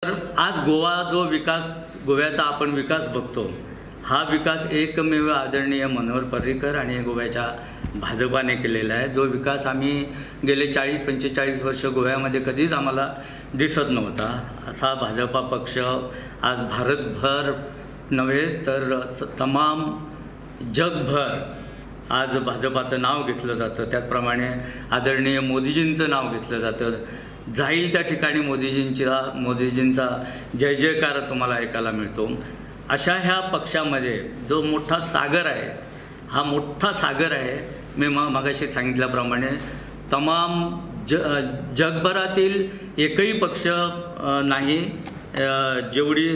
तर आज गोवा जो विकास गोव्याचा आपण विकास बघतो, हा विकास एकमेव आदरणीय मनोहर पर्रीकर आणि गोव्याच्या भाजपाने केलेला आहे. जो विकास आम्ही गेले 40-45 वर्ष गोव्यामध्ये कधीच आम्हाला दिसत नव्हता. असा भाजपा पक्ष आज भारतभर नव्हे तर तमाम जगभर आज भाजपाचं नाव घेतलं जातं. त्याचप्रमाणे आदरणीय मोदीजींचं नाव घेतलं जातं. जाईल त्या ठिकाणी मोदीजींचा जय जयकार तुम्हाला ऐकायला मिळतो. अशा ह्या पक्षामध्ये जो मोठा सागर आहे, हा मोठा सागर आहे. मी मगाशी सांगितल्याप्रमाणे तमाम जगभरातील एकही पक्ष नाही जेवढी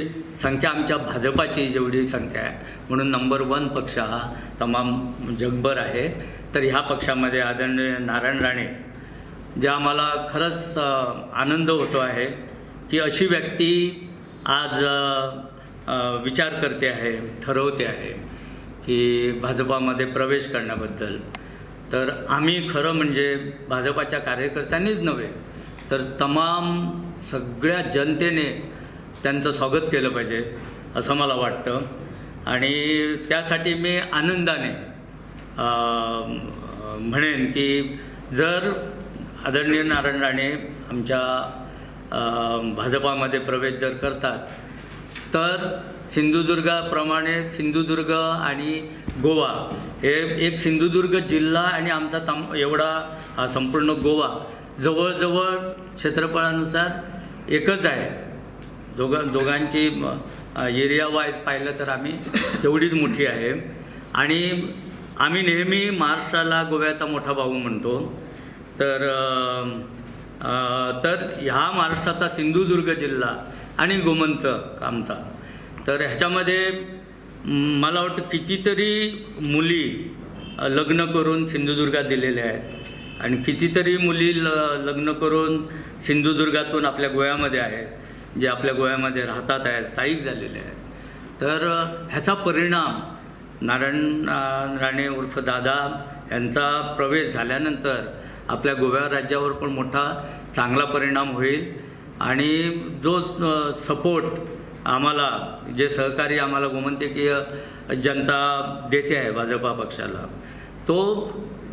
संख्या आमच्या भाजपाची जेवढी संख्या आहे, म्हणून नंबर 1 पक्ष हा तमाम जगभर आहे. तर ह्या पक्षामध्ये आदरणीय नारायण राणे, जे आम्हाला खरंच आनंद होतो आहे की अशी व्यक्ती आज विचार करते आहे, ठरवते आहे की भाजपामध्ये प्रवेश करण्याबद्दल. तर आम्ही खरं म्हणजे भाजपाच्या कार्यकर्त्यांनीच नव्हे तर तमाम सगळ्या जनतेने त्यांचं स्वागत केलं पाहिजे असं मला वाटतं. आणि त्यासाठी मी आनंदाने म्हणेन की जर आदरणीय नारायण राणे आमच्या भाजपामध्ये प्रवेश जर करतात तर सिंधुदुर्गाप्रमाणे सिंधुदुर्ग आणि गोवा हे एक सिंधुदुर्ग जिल्हा आणि आमचा एवढा संपूर्ण गोवा जवळजवळ क्षेत्रफळानुसार एकच आहे. दोघांची एरिया वाईज पाहिलं तर आम्ही तेवढीच मोठी आहे. आणि आम्ही नेहमी महाराष्ट्राला गोव्याचा मोठा भाऊ म्हणतो. तर ह्या महाराष्ट्राचा सिंधुदुर्ग जिल्हा आणि गोमंतक आमचा, तर ह्याच्यामध्ये मला वाटतं कितीतरी मुली लग्न करून सिंधुदुर्गात दिलेल्या आहेत आणि कितीतरी मुली लग्न करून सिंधुदुर्गातून आपल्या गोव्यामध्ये आहेत, जे आपल्या गोव्यामध्ये राहतात आहेत, स्थायिक झालेले आहेत. तर ह्याचा परिणाम नारायण राणे उर्फ दादा यांचा प्रवेश झाल्यानंतर आपल्या गोवा राज्यावर पण मोठा चांगला परिणाम होईल. आणि जो सपोर्ट आम्हाला, जे सहकार्य आम्हाला गोमंतकीय जनता देते आहे भाजपा पक्षाला, तो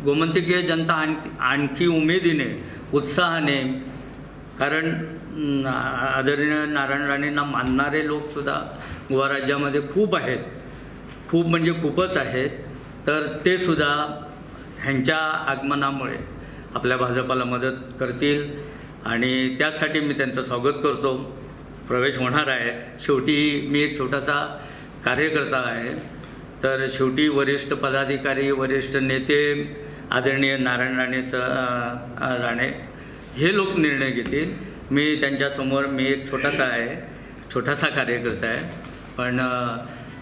गोमंतकीय जनता आणखी उमेदीने, उत्साहाने, कारण आदरणीय नारायण राणेंना मानणारे लोकसुद्धा गोवा राज्यामध्ये खूप आहेत, खूप म्हणजे खूपच आहेत. तर ते सुद्धा ह्यांच्या आगमनामुळे आपल्या भाजपाला मदत करतील आणि त्यासाठी मी त्यांचं स्वागत करतो. प्रवेश होणार आहे. शेवटी मी एक छोटासा कार्यकर्ता आहे. तर शेवटी वरिष्ठ पदाधिकारी, वरिष्ठ नेते आदरणीय नारायण राणे हे लोक निर्णय घेतील. मी त्यांच्यासमोर मी एक छोटासा कार्यकर्ता आहे, पण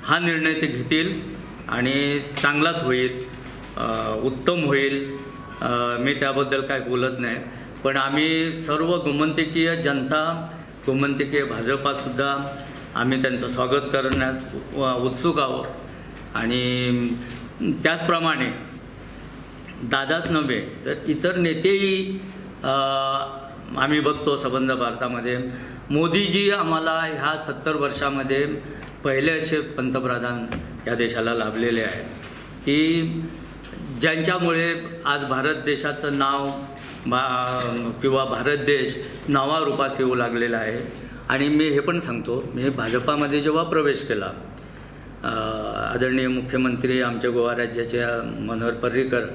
हा निर्णय ते घेतील आणि चांगलाच होईल, उत्तम होईल. मी त्याबद्दल काय बोलत नाही. पण आम्ही सर्व गोमंतकीय जनता, गोमंतकीय भाजपासुद्धा आम्ही त्यांचं स्वागत करण्यास उत्सुक आहोत. आणि त्याचप्रमाणे दादाच नव्हे तर इतर नेतेही आम्ही बघतो संबंध भारतामध्ये. मोदीजी आम्हाला ह्या 70 वर्षामध्ये पहिले असे पंतप्रधान या देशाला लाभलेले आहेत की ज्यांच्यामुळे आज भारत देशाचं नाव किंवा भारत देश नावारूपास येऊ लागलेला आहे. आणि मी हे पण सांगतो, मी भाजपामध्ये जेव्हा प्रवेश केला, आदरणीय मुख्यमंत्री आमच्या गोवा राज्याचे मनोहर पर्रीकर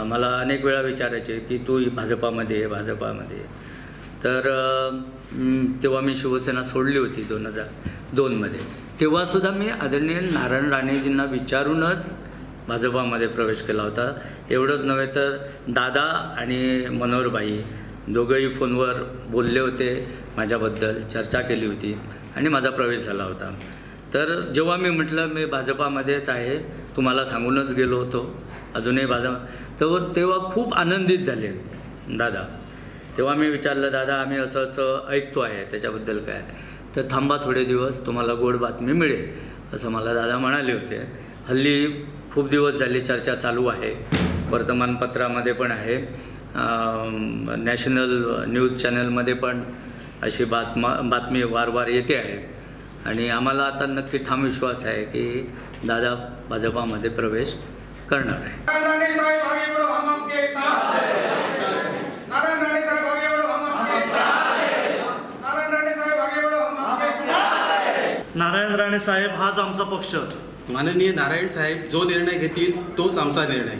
मला अनेक वेळा विचारायचे की तू भाजपामध्ये भाजपामध्ये. तर तेव्हा मी शिवसेना सोडली होती 2002मध्ये. तेव्हासुद्धा मी आदरणीय नारायण राणेजींना विचारूनच भाजपामध्ये प्रवेश केला होता. एवढंच नव्हे तर दादा आणि मनोहरबाई दोघंही फोनवर बोलले होते माझ्याबद्दल, चर्चा केली होती आणि माझा प्रवेश झाला होता. तर जेव्हा मी म्हटलं मी भाजपामध्येच आहे, तुम्हाला सांगूनच गेलो होतो, अजूनही तेव्हा खूप आनंदित झाले दादा. तेव्हा मी विचारलं, दादा आम्ही असं ऐकतो आहे, त्याच्याबद्दल काय? तर थांबा थोडे दिवस, तुम्हाला गोड बातमी मिळेल असं मला दादा म्हणाले होते. हल्ली खूप दिवस झाली चर्चा चालू आहे, वर्तमानपत्रामध्ये पण आहे, नॅशनल न्यूज चॅनलमध्ये पण अशी बातमी वारंवार येते आहे आणि आम्हाला आता नक्की ठाम विश्वास आहे की दादा भाजपामध्ये प्रवेश करणार आहे. नारायण राणे साहेब आगे बढ़ो, हम आपके साथ हैं. नारायण राणे साहेब आगे बढ़ो, हम आपके साथ हैं. नारायण राणे साहेब आगे बढ़ो, हम आपके साथ हैं. नारायण राणे साहेब हाच आमचा पक्ष. माननीय नारायण साहेब जो निर्णय घेतील तोच आमचा निर्णय.